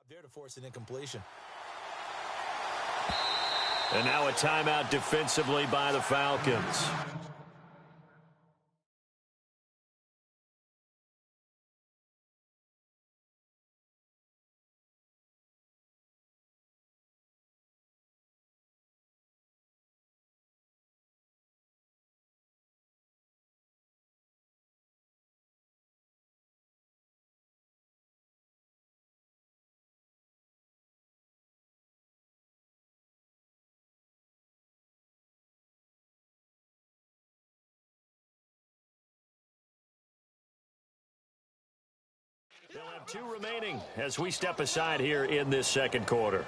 there to force an incompletion. And now a timeout defensively by the Falcons. They'll have 2 remaining as we step aside here in this second quarter.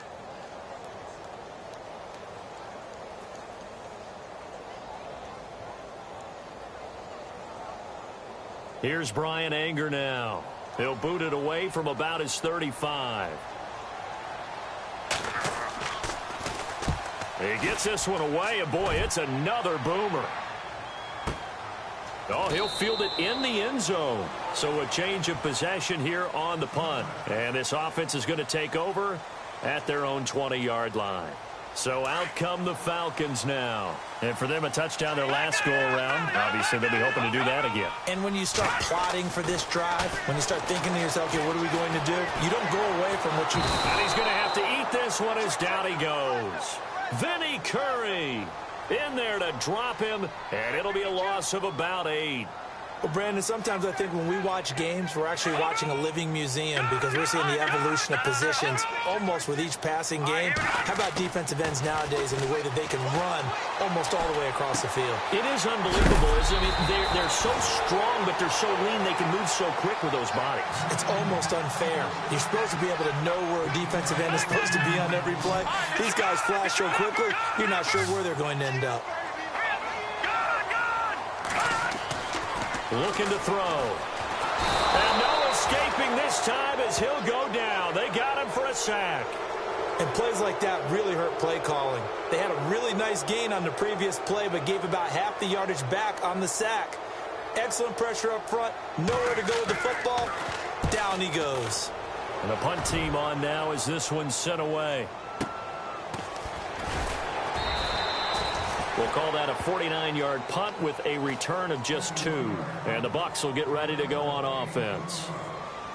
Here's Brian Anger now. He'll boot it away from about his 35. He gets this one away, and boy, it's another boomer. Oh, he'll field it in the end zone. So a change of possession here on the punt. And this offense is going to take over at their own 20-yard line. So out come the Falcons now. And for them, a touchdown their last go-around. Obviously, they'll be hoping to do that again. And when you start plotting for this drive, when you start thinking to yourself, okay, what are we going to do? You don't go away from what you... And he's going to have to eat this one as down he goes. Vinny Curry in there to drop him, and it'll be a loss of about 8. Well, Brandon, sometimes I think when we watch games, we're actually watching a living museum because we're seeing the evolution of positions almost with each passing game. How about defensive ends nowadays and the way that they can run almost all the way across the field? It is unbelievable, isn't it? They're so strong, but they're so lean, they can move so quick with those bodies. It's almost unfair. You're supposed to be able to know where a defensive end is supposed to be on every play. These guys flash so quickly, you're not sure where they're going to end up. Looking to throw. And no escaping this time as he'll go down. They got him for a sack. And plays like that really hurt play calling. They had a really nice gain on the previous play, but gave about half the yardage back on the sack. Excellent pressure up front. Nowhere to go with the football. Down he goes. And the punt team on now as this one's sent away. We'll call that a 49-yard punt with a return of just 2. And the Bucs will get ready to go on offense.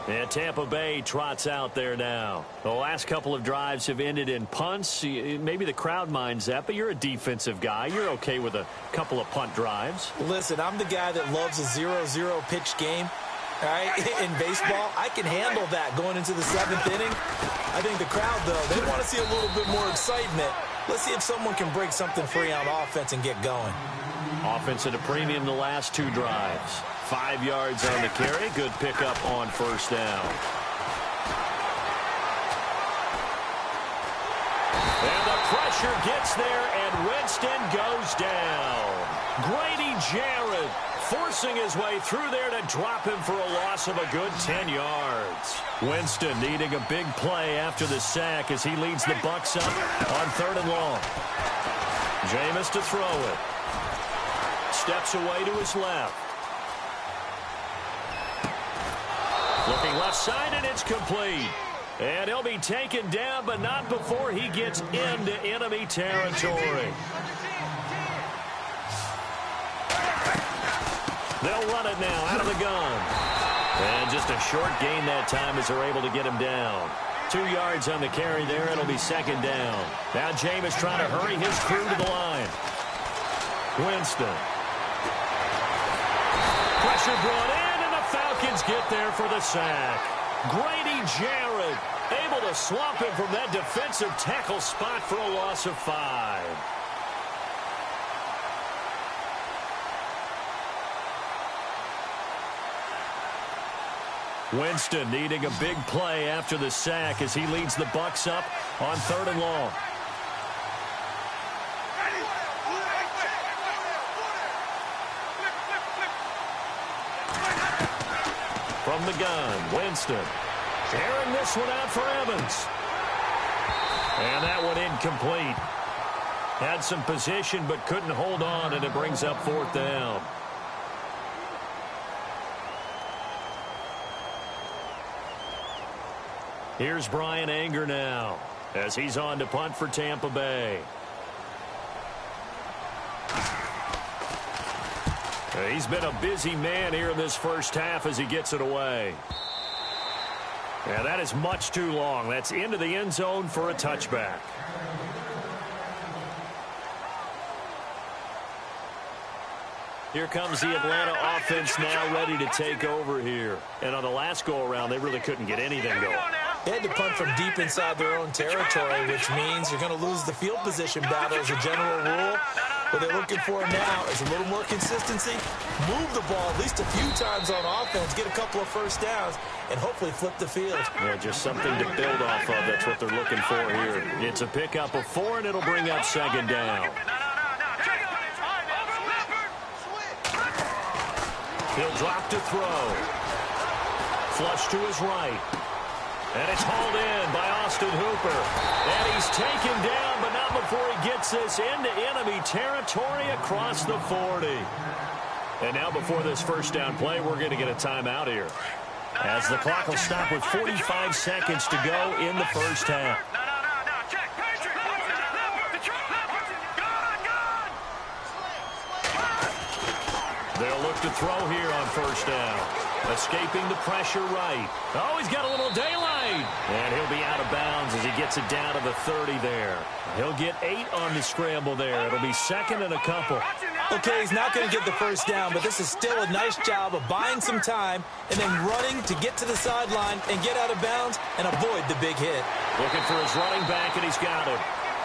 And Tampa Bay trots out there now. The last couple of drives have ended in punts. Maybe the crowd minds that, but you're a defensive guy. You're okay with a couple of punt drives. Listen, I'm the guy that loves a 0-0 pitch game. All right, in baseball, I can handle that going into the 7th inning. I think the crowd, though, they want to see a little bit more excitement. Let's see if someone can break something free on offense and get going. Offense at a premium the last 2 drives. 5 yards on the carry. Good pickup on first down. And the pressure gets there, and Winston goes down. Grady Jarrett forcing his way through there to drop him for a loss of a good 10 yards. Winston needing a big play after the sack as he leads the Bucs up on 3rd and long. Jameis to throw it. Steps away to his left. Looking left side, and it's complete. And he'll be taken down, but not before he gets into enemy territory. They'll run it now out of the gun. And just a short gain that time as they're able to get him down. 2 yards on the carry there. It'll be 2nd down. Now Jameis trying to hurry his crew to the line. Winston. Pressure brought in, and the Falcons get there for the sack. Grady Jarrett able to swamp him from that defensive tackle spot for a loss of 5. Winston needing a big play after the sack as he leads the Bucs up on 3rd and long. From the gun, Winston airing this one out for Evans. And that one incomplete. Had some position but couldn't hold on, and it brings up 4th down. Here's Brian Anger now as he's on to punt for Tampa Bay. He's been a busy man here in this first half as he gets it away. And that is much too long. That's into the end zone for a touchback. Here comes the Atlanta offense now ready to take over here. And on the last go-around, they really couldn't get anything going. They had to punt from deep inside their own territory, which means you're going to lose the field position battle as a general rule. What they're looking for now is a little more consistency, move the ball at least a few times on offense, get a couple of first downs, and hopefully flip the field. Yeah, just something to build off of. That's what they're looking for here. It's a pickup of 4, and it'll bring up second down. He'll drop to throw. Flush to his right. And it's hauled in by Austin Hooper. And he's taken down, but not before he gets this into enemy territory across the 40. And now before this first down play, we're going to get a timeout here, as the clock will stop with 45 seconds to go in the first half. They'll look to throw here on first down. Escaping the pressure right. Oh, he's got a little daylight. And he'll be out of bounds as he gets it down to the 30 there. He'll get 8 on the scramble there. It'll be second and a couple. Okay, he's not going to get the first down, but this is still a nice job of buying some time and then running to get to the sideline and get out of bounds and avoid the big hit. Looking for his running back, and he's got it.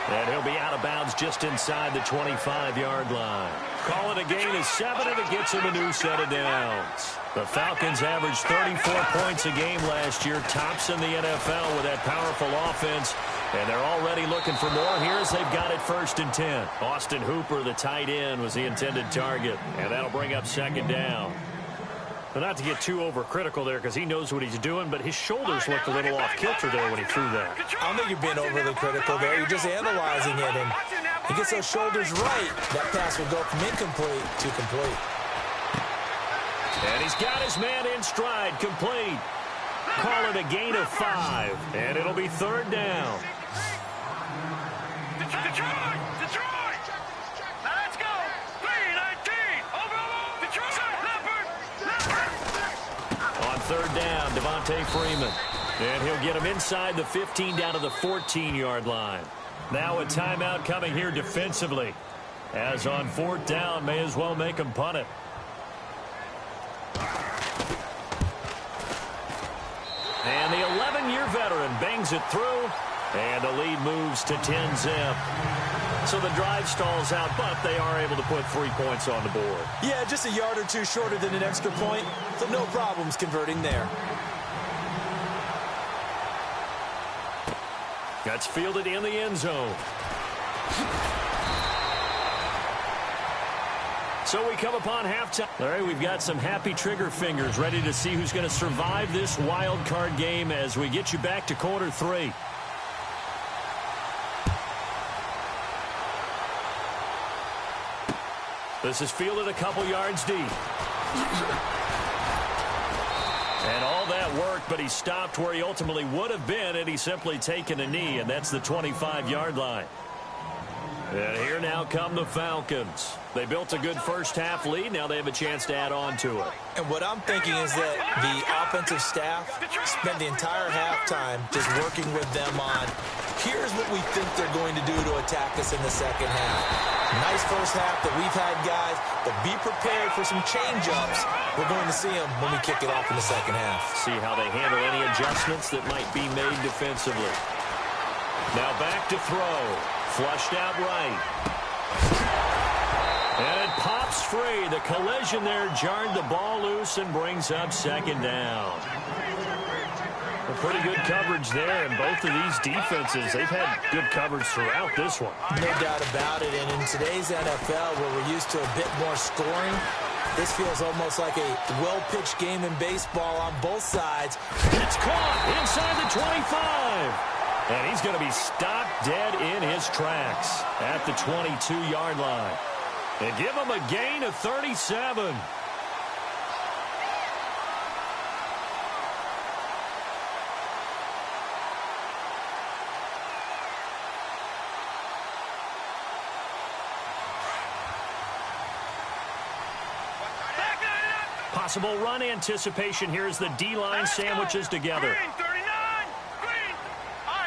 And he'll be out of bounds just inside the 25-yard line. Call it a gain of 7, and it gets him a new set of downs. The Falcons averaged 34 points a game last year, tops in the NFL with that powerful offense. And they're already looking for more here as they've got it first and 10. Austin Hooper, the tight end, was the intended target. And that'll bring up second down. But not to get too overcritical there because he knows what he's doing, but his shoulders looked a little off kilter there when he threw that. I don't think you're being overly critical there. You're just analyzing it, and he gets those shoulders right. That pass will go from incomplete to complete. And he's got his man in stride, complete. Call it a gain of 5, and it'll be third down. Let's go. 3-19. On third down, Devontae Freeman. And he'll get him inside the 15 down to the 14-yard line. Now a timeout coming here defensively. As on fourth down, may as well make him punt it. And the 11-year veteran bangs it through. And the lead moves to 10-zip. So the drive stalls out, but they are able to put 3 points on the board. Yeah, just a yard or two shorter than an extra point, so no problems converting there. That's fielded in the end zone. So we come upon halftime. All right, we've got some happy trigger fingers ready to see who's going to survive this wild card game as we get you back to quarter 3. This is fielded a couple yards deep. And all that work, but he stopped where he ultimately would have been, and he's simply taken a knee, and that's the 25-yard line. And here now come the Falcons. They built a good first-half lead. Now they have a chance to add on to it. And what I'm thinking is that the offensive staff spent the entire halftime just working with them on, here's what we think they're going to do to attack us in the second half. Nice first half that we've had, guys, but be prepared for some change-ups. We're going to see them when we kick it off in the second half. See how they handle any adjustments that might be made defensively. Now back to throw. Flushed out right. And it pops free. The collision there jarred the ball loose and brings up second down. A pretty good coverage there, and both of these defenses, they've had good coverage throughout this one. No doubt about it, and in today's NFL, where we're used to a bit more scoring, this feels almost like a well-pitched game in baseball on both sides. It's caught inside the 25. And he's going to be stopped dead in his tracks at the 22-yard line. And give him a gain of 37. possible run anticipation here as the D-line sandwiches together. Green, 39. Green. On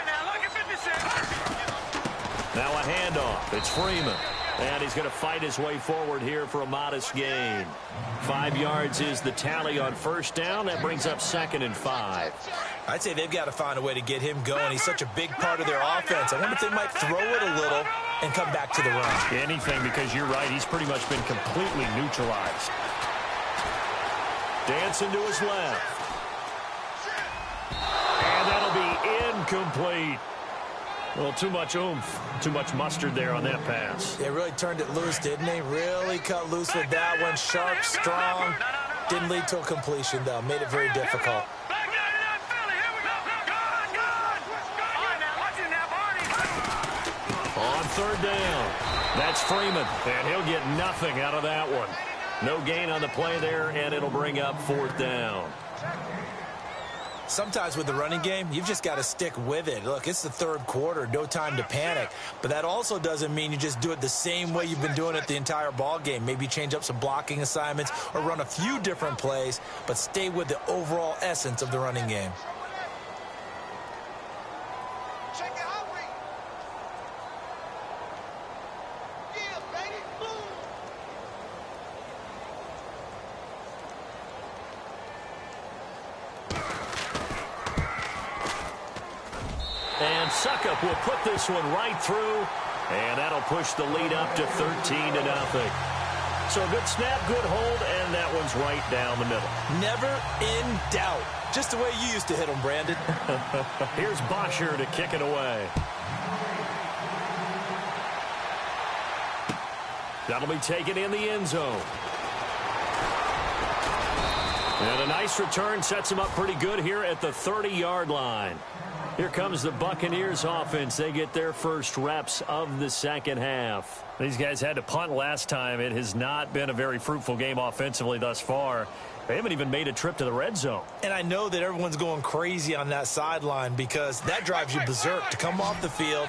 now. Look at 56. Now a handoff. It's Freeman. And he's going to fight his way forward here for a modest gain. 5 yards is the tally on first down. That brings up 2nd and 5. I'd say they've got to find a way to get him going. He's such a big part of their offense. I wonder if they might throw it a little and come back to the run. Anything, because you're right. He's pretty much been completely neutralized. Dancing to his left. And that'll be incomplete. Well, too much oomph, too much mustard there on that pass. They really turned it loose, didn't they? Really cut loose with that one. Sharp, strong. Didn't lead to a completion, though. Made it very difficult. On third down, that's Freeman, and he'll get nothing out of that one. No gain on the play there, and it'll bring up 4th down. Sometimes with the running game, you've just got to stick with it. Look, it's the 3rd quarter, no time to panic. But that also doesn't mean you just do it the same way you've been doing it the entire ball game. Maybe change up some blocking assignments or run a few different plays, but stay with the overall essence of the running game. And Suckup will put this one right through, and that'll push the lead up to 13-0. So a good snap, good hold, and that one's right down the middle. Never in doubt. Just the way you used to hit them, Brandon. Here's Bosher to kick it away. That'll be taken in the end zone. And a nice return sets him up pretty good here at the 30-yard line. Here comes the Buccaneers offense. They get their first reps of the second half. These guys had to punt last time. It has not been a very fruitful game offensively thus far. They haven't even made a trip to the red zone. And I know that everyone's going crazy on that sideline because that drives you berserk to come off the field,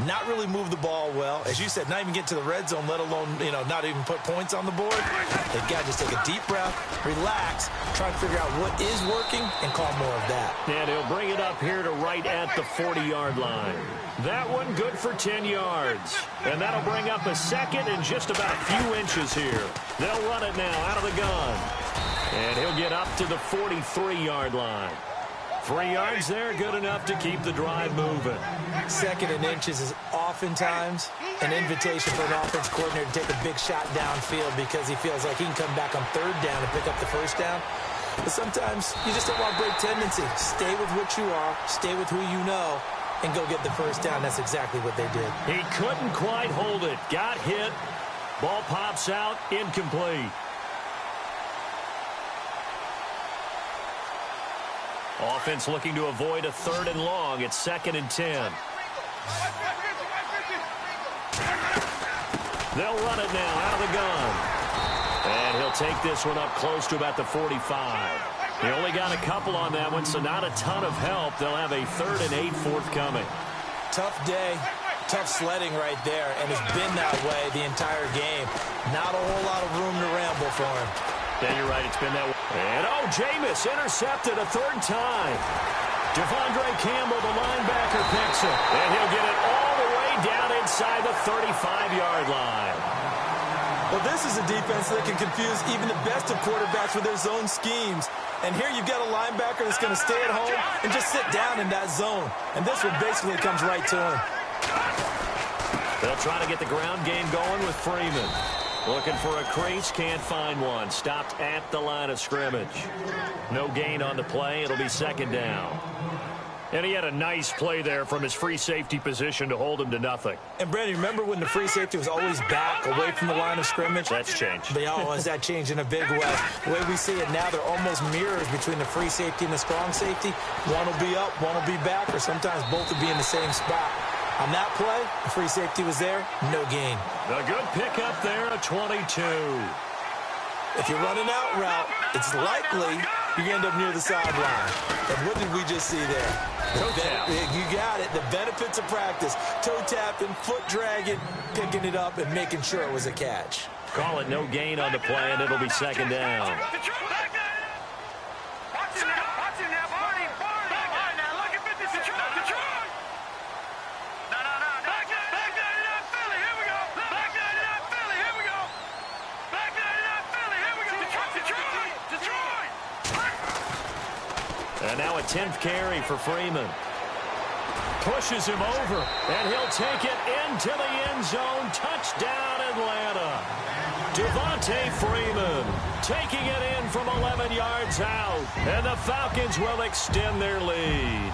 not really move the ball well. As you said, not even get to the red zone, let alone, not even put points on the board. They've got to just take a deep breath, relax, try to figure out what is working, and call more of that. And he'll bring it up here to right at the 40-yard line. That one good for 10 yards. And that'll bring up a 2nd and just about a few inches here. They'll run it now out of the gun. And he'll get up to the 43-yard line. 3 yards there, good enough to keep the drive moving. 2nd and inches is oftentimes an invitation for an offense coordinator to take a big shot downfield because he feels like he can come back on 3rd down and pick up the 1st down. But sometimes you just don't want to break tendency. Stay with what you are, stay with who you know, and go get the 1st down. That's exactly what they did. He couldn't quite hold it. Got hit. Ball pops out, incomplete. Offense looking to avoid a 3rd and long. It's 2nd and 10. They'll run it now out of the gun. And he'll take this one up close to about the 45. They only got a couple on that one, so not a ton of help. They'll have a 3rd and 8 forthcoming. Tough day, tough sledding right there, and it's been that way the entire game. Not a whole lot of room to ramble for him. Yeah, you're right. It's been that way. And, JACE intercepted a 3rd time. Devondre Campbell, the linebacker, picks it. And he'll get it all the way down inside the 35-yard line. Well, this is a defense that can confuse even the best of quarterbacks with their zone schemes. And here you've got a linebacker that's going to stay at home and just sit down in that zone. And this one basically comes right to him. They'll try to get the ground game going with Freeman. Looking for a crease, can't find one. Stopped at the line of scrimmage. No gain on the play. It'll be 2nd down. And he had a nice play there from his free safety position to hold him to nothing. And, Brandon, remember when the free safety was always back away from the line of scrimmage? That's changed. Has that changed in a big way? The way we see it now, they're almost mirrors between the free safety and the strong safety. One will be up, one will be back, or sometimes both will be in the same spot. On that play, the free safety was there, no gain. A good pickup there, a 22. If you run an out route, it's likely you're going to end up near the sideline. And what did we just see there? Toe tap. You got it. The benefits of practice. Toe tapping, foot dragging, picking it up, and making sure it was a catch. Call it no gain on the play, and it'll be second down. And now a 10th carry for Freeman. Pushes him over, and he'll take it into the end zone. Touchdown, Atlanta. Devontae Freeman taking it in from 11 yards out. And the Falcons will extend their lead.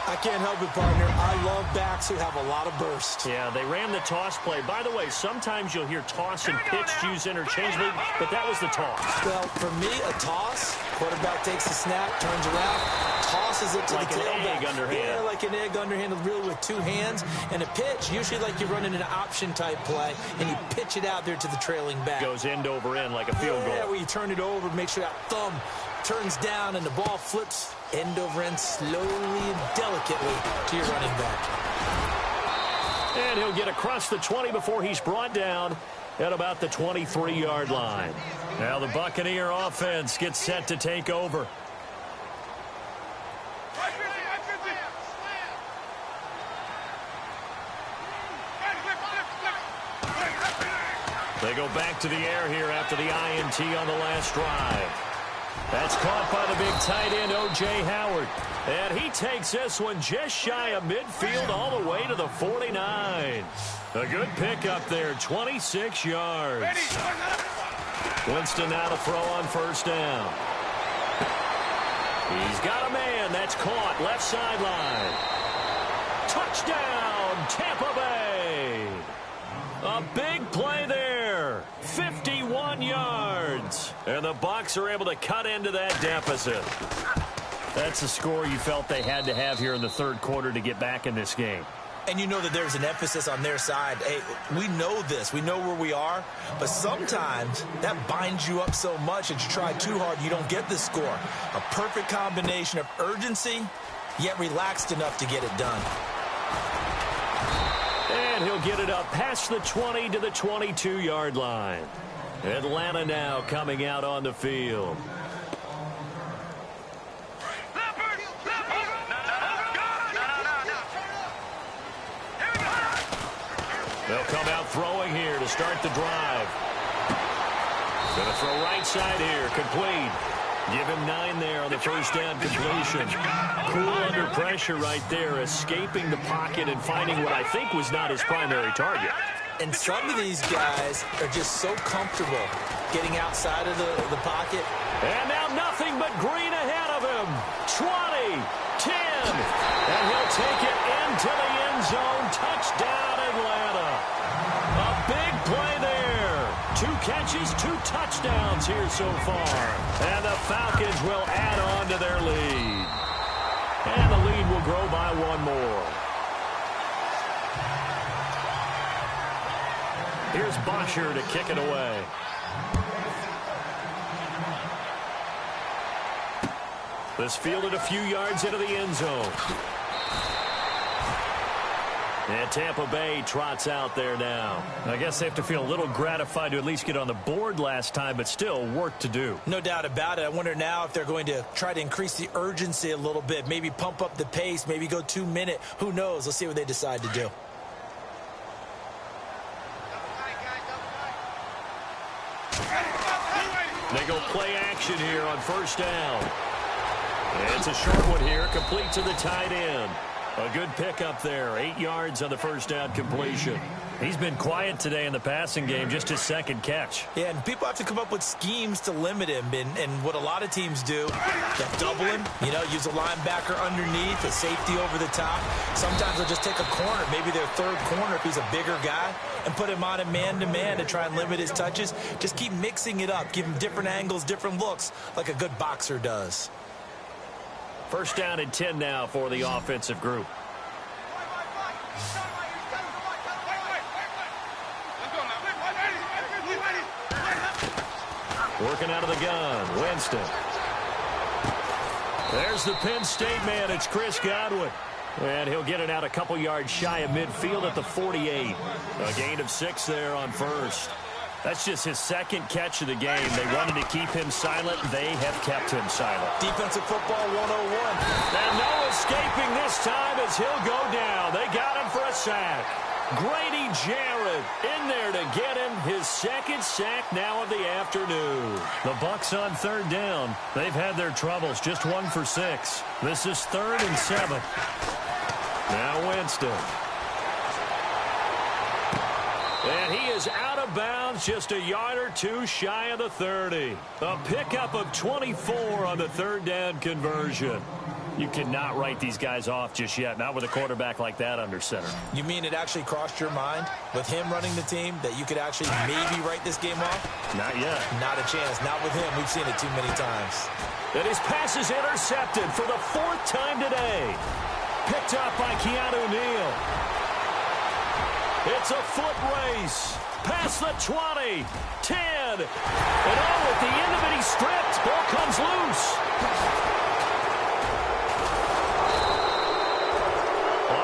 I can't help it, partner. I love backs who have a lot of burst. Yeah, they ran the toss play. By the way, sometimes you'll hear toss and pitch used interchangeably, but that was the toss. Well, for me, a toss, quarterback takes the snap, turns around, tosses it to like the tailback. Like an egg underhand. Yeah, like an egg underhand, really with two hands. And a pitch, usually like you're running an option-type play, and you pitch it out there to the trailing back. Goes end over end like a field goal. Yeah, where you turn it over, make sure that thumb turns down, and the ball flips end over end slowly and delicately to your running back. And he'll get across the 20 before he's brought down at about the 23-yard line. Now the Buccaneer offense gets set to take over. They go back to the air here after the INT on the last drive. That's caught by the big tight end, O.J. Howard. And he takes this one just shy of midfield all the way to the 49. A good pickup there, 26 yards. Winston now to throw on first down. He's got a man. That's caught left sideline. Touchdown, Tampa Bay. A big play there. 51 yards. And the Bucs are able to cut into that deficit. That's the score you felt they had to have here in the third quarter to get back in this game. And you know that there's an emphasis on their side. Hey, we know this. We know where we are. But sometimes that binds you up so much that you try too hard, you don't get the score. A perfect combination of urgency, yet relaxed enough to get it done. And he'll get it up past the 20 to the 22-yard line. Atlanta now coming out on the field. They'll come out throwing here to start the drive. Going to throw right side here, complete. Give him 9 there on the first down completion. Cool under pressure right there, escaping the pocket and finding what I think was not his primary target. And some of these guys are just so comfortable getting outside of the pocket. And now nothing but green ahead of him. 20, 10, and he'll take it into the end zone. Touchdown, Atlanta. A big play there. 2 catches, 2 touchdowns here so far. And the Falcons will add on to their lead. And the lead will grow by 1 more. Here's Bosher to kick it away. This fielded a few yards into the end zone. And Tampa Bay trots out there now. I guess they have to feel a little gratified to at least get on the board last time, but still work to do. No doubt about it. I wonder now if they're going to try to increase the urgency a little bit, maybe pump up the pace, maybe go 2-minute. Who knows? Let's see what they decide to do. They go play action here on first down. And it's a short one here, complete to the tight end. A good pickup there, 8 yards on the first down completion. He's been quiet today in the passing game, just his second catch. Yeah, and people have to come up with schemes to limit him. And what a lot of teams do, they'll double him, use a linebacker underneath, a safety over the top. Sometimes they'll just take a corner, maybe their third corner if he's a bigger guy, and put him on a man-to-man to try and limit his touches. Just keep mixing it up, give him different angles, different looks, like a good boxer does. First down and 10 now for the offensive group. Working out of the gun, Winston. There's the Penn State man. It's Chris Godwin. And he'll get it out a couple yards shy of midfield at the 48. A gain of 6 there on first. That's just his second catch of the game. They wanted to keep him silent. They have kept him silent. Defensive football 101. And no escaping this time as he'll go down. They got him for a sack. Grady Jarrett in there to get him his second sack now of the afternoon. The Bucs on third down. They've had their troubles. Just 1 for 6. This is 3rd and 7. Now Winston. And he is out of bounds just a yard or two shy of the 30. A pickup of 24 on the third down conversion. You cannot write these guys off just yet, not with a quarterback like that under center. You mean it actually crossed your mind with him running the team that you could actually maybe write this game off? Not yet. Not a chance. Not with him. We've seen it too many times. And his pass is intercepted for the 4th time today. Picked up by Keanu Neal. It's a foot race. Past the 20. 10. And at the end of it, he's stripped. Ball comes loose.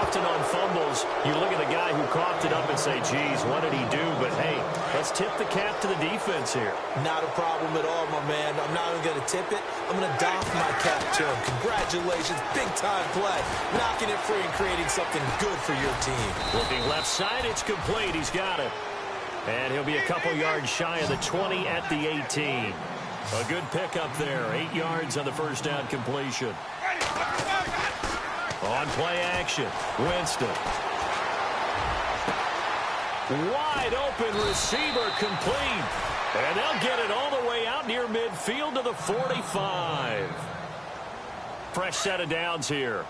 Often on fumbles, you look at the guy who coughed it up and say, geez, what did he do? But, hey, let's tip the cap to the defense here. Not a problem at all, my man. I'm not even going to tip it. I'm going to doff my cap to him. Congratulations. Big-time play. Knocking it free and creating something good for your team. Looking left side, it's complete. He's got it. And he'll be a couple yards shy of the 20 at the 18. A good pickup there. 8 yards on the first down completion. On play action, Winston. Wide open receiver complete. And they'll get it all the way out near midfield to the 45. Fresh set of downs here.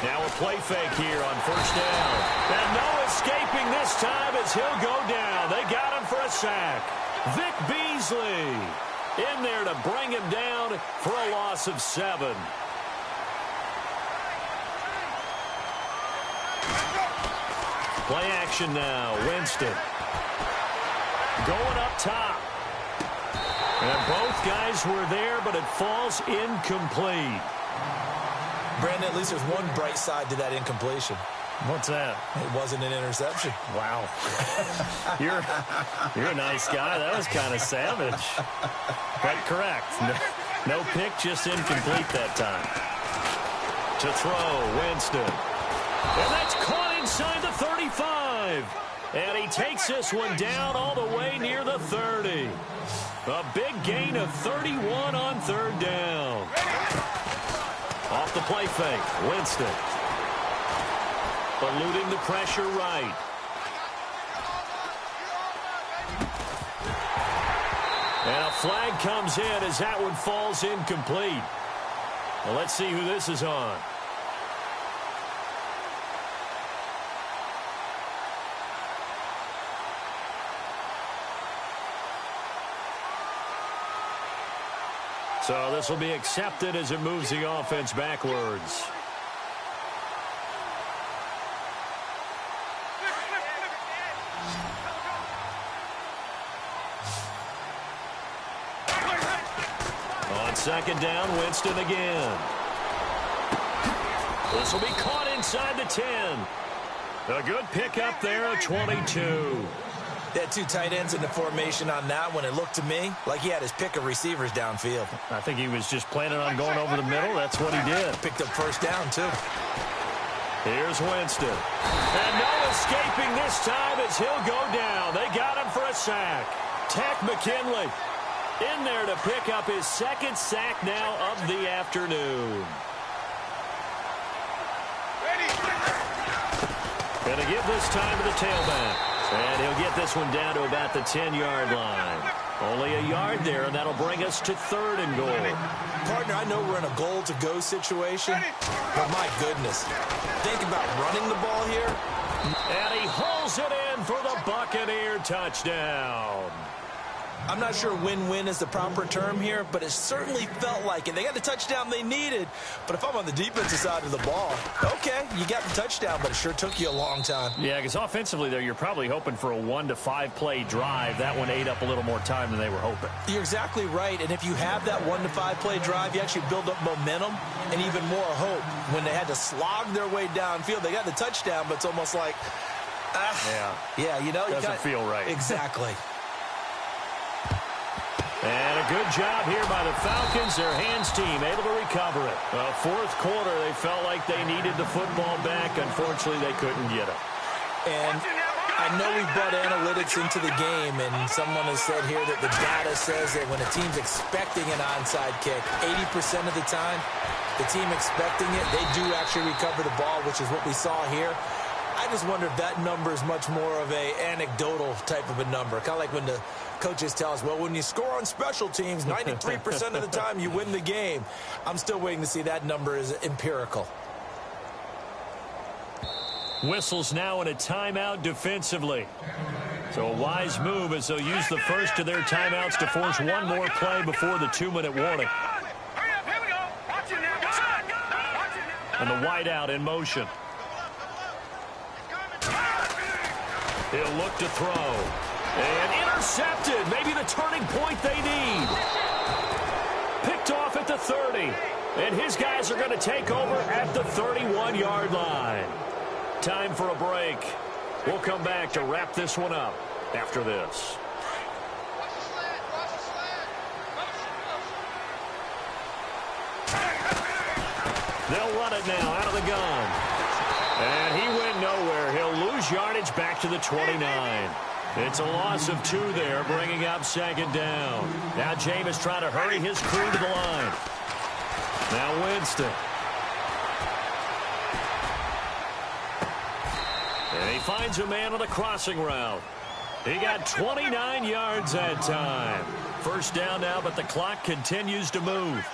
Now a play fake here on first down. And no escaping this time as he'll go down. They got him for a sack. Vic Beasley in there to bring him down for a loss of 7. Play action now. Winston going up top. And both guys were there, but it falls incomplete. Brandon, at least there's one bright side to that incompletion. What's that? It wasn't an interception. Wow. You're a nice guy. That was kind of savage. But correct. No pick, just incomplete that time. To throw, Winston. And that's caught inside the 35. And he takes this one down all the way near the 30. A big gain of 31 on third down. Off the play fake, Winston. Eluding the pressure right. And a flag comes in as that one falls incomplete. Well, let's see who this is on. So this will be accepted as it moves the offense backwards. On second down, Winston again. This will be caught inside the 10. A good pickup there at 22. They had 2 tight ends in the formation on that one. It looked to me like he had his pick of receivers downfield. I think he was just planning on going over the middle. That's what he did. Picked up first down, too. Here's Winston. And no escaping this time as he'll go down. They got him for a sack. Tack McKinley in there to pick up his second sack now of the afternoon. Going to give this time to the tailback. And he'll get this one down to about the 10-yard line. Only a yard there, and that'll bring us to 3rd and goal. Partner, I know we're in a goal-to-go situation, but my goodness, think about running the ball here. And he hauls it in for the Buccaneer touchdown. I'm not sure win-win is the proper term here, but it certainly felt like it. They got the touchdown they needed, but if I'm on the defensive side of the ball, okay, you got the touchdown, but it sure took you a long time. Yeah, because offensively there, you're probably hoping for a 1 to 5 play drive. That one ate up a little more time than they were hoping. You're exactly right, and if you have that 1 to 5 play drive, you actually build up momentum and even more hope. When they had to slog their way downfield, they got the touchdown, but it's almost like, yeah, you know, doesn't feel right. Exactly. And a good job here by the Falcons. Their hands team able to recover it. Well, fourth quarter, they felt like they needed the football back. Unfortunately, they couldn't get it. And I know we brought analytics into the game, and someone has said here that the data says that when a team's expecting an onside kick, 80% of the time, the team expecting it, they do actually recover the ball, which is what we saw here. I just wonder if that number is much more of a anecdotal type of a number. Kind of like when the coaches tell us, well, when you score on special teams, 93% of the time you win the game. I'm still waiting to see that number is empirical. Whistles now in a timeout defensively. So a wise move as they'll use the first of their timeouts to force one more play before the 2-minute warning. Hurry up, here we go. Watch it now. Watch it now. And the wideout in motion. He'll look to throw. And intercepted. Maybe the turning point they need. Picked off at the 30. And his guys are going to take over at the 31-yard line. Time for a break. We'll come back to wrap this one up after this. They'll run it now out of the gun. And he went nowhere. He'll lose yardage back to the 29. It's a loss of 2 there, bringing up second down. Now Jameis trying to hurry his crew to the line. Now Winston. And he finds a man on the crossing route. He got 29 yards that time. First down now, but the clock continues to move.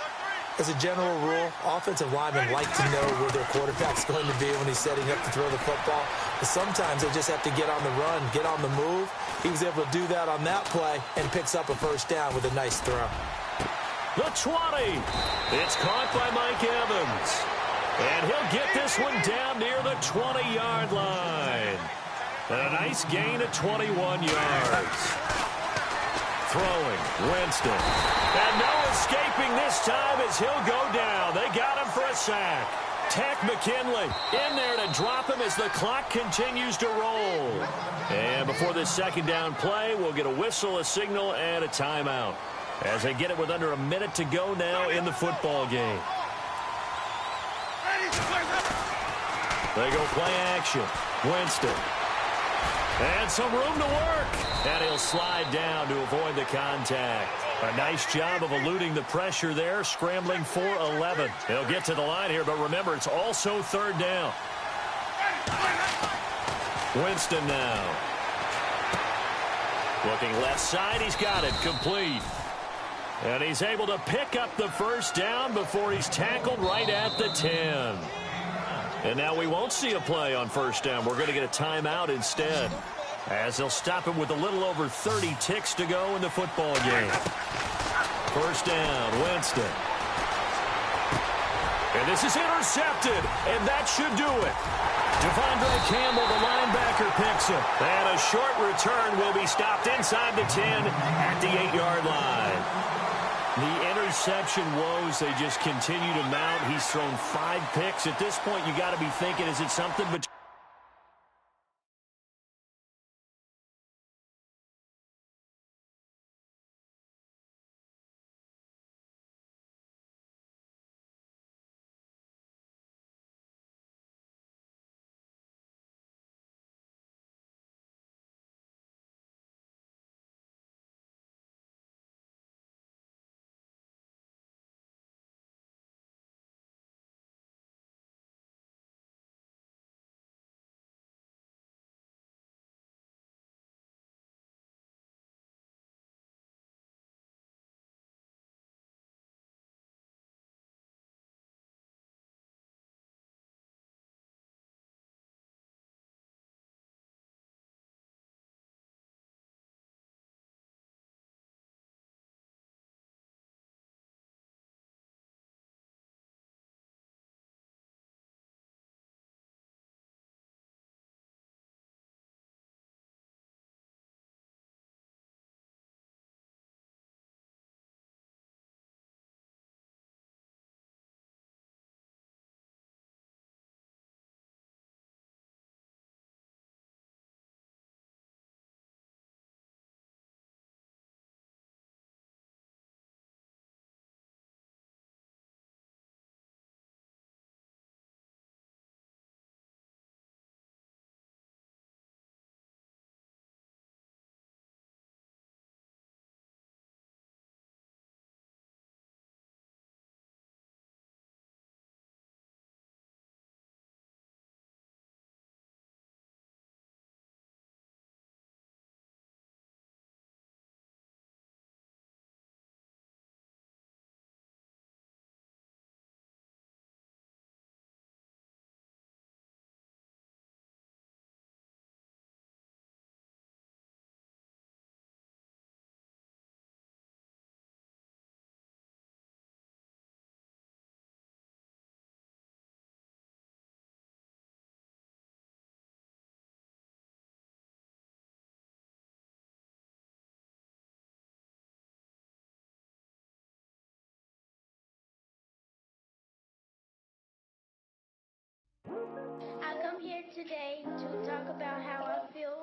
As a general rule, offensive linemen like to know where their quarterback's going to be when he's setting up to throw the football. But sometimes they just have to get on the run, get on the move. He was able to do that on that play and picks up a first down with a nice throw. The 20. It's caught by Mike Evans. And he'll get this one down near the 20-yard line. And a nice gain of 21 yards. Throwing, Winston. And no escaping this time as he'll go down. They got him for a sack. Tech McKinley in there to drop him as the clock continues to roll. And before this second down play, we'll get a whistle, a signal, and a timeout. As they get it with under a minute to go now in the football game. They go play action. Winston. And some room to work. And he'll slide down to avoid the contact. A nice job of eluding the pressure there, scrambling for 11. He'll get to the line here, but remember, it's also third down. Winston now. Looking left side, he's got it, complete. And he's able to pick up the first down before he's tackled right at the 10. And now we won't see a play on first down. We're going to get a timeout instead, as they'll stop him with a little over 30 ticks to go in the football game. First down, Winston. And this is intercepted, and that should do it. Devondre Campbell, the linebacker, picks him. And a short return will be stopped inside the 10 at the 8-yard line. The interception woes, they just continue to mount. He's thrown 5 picks. At this point, you got to be thinking, is it something between I come here today to talk about how I feel